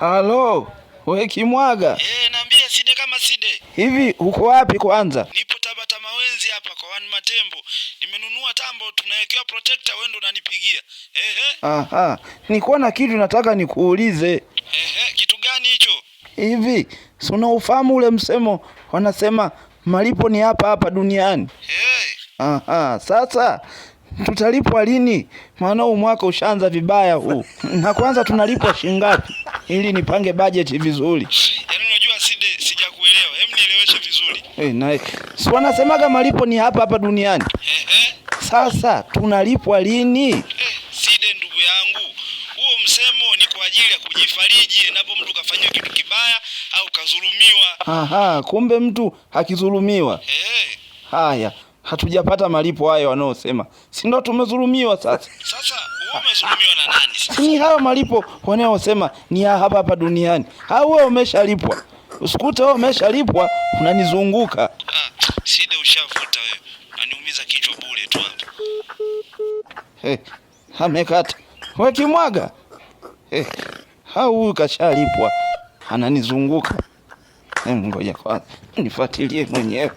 Halo, we Kimwaga. Naambia Side kama Side. Hivi uko wapi kwanza? Nipo Tabata Mawenzi hapa kwa One Matembo. Nimenunua tambo tunawekewa protector, wewe ndo unanipigia. Aha, nilikuwa na kitu nataka nikuulize. Kitu gani hicho? Hivi, si unaufahamu ule msemo wanasema malipo ni hapa hapa duniani? Aha, sasa tutalipwa lini? Maana huu mwaka ushaanza vibaya huu. Na kwanza tunalipwa shingapi ili nipange budget vizuri? Yaani unajua Side, sijakuelewa. Hem, nieleweshe vizuri. Na si wanasemaga malipo ni hapa hapa duniani? Sasa tunalipwa lini? Side ndugu yangu, huo msemo ni kwa ajili ya kujifariji endapo mtu kafanywa kitu kibaya au kazulumiwa. Aha, kumbe mtu hakizulumiwa. Haya, hatujapata malipo hayo wanaosema. Si ndo tumezulumiwa sasa? Sasa wewe umezulumiwa na nani sasa? Si hao malipo wanaosema ni ya hapa hapa duniani. Au wewe umeshalipwa? Usikute wewe umeshalipwa unanizunguka. Side ushavuta wewe. Unaniumiza kichwa bure tu hapa. Amekata. Wewe Kimwaga. Huyu kashalipwa. Ananizunguka. Ngoja kwanza nifuatilie mwenyewe.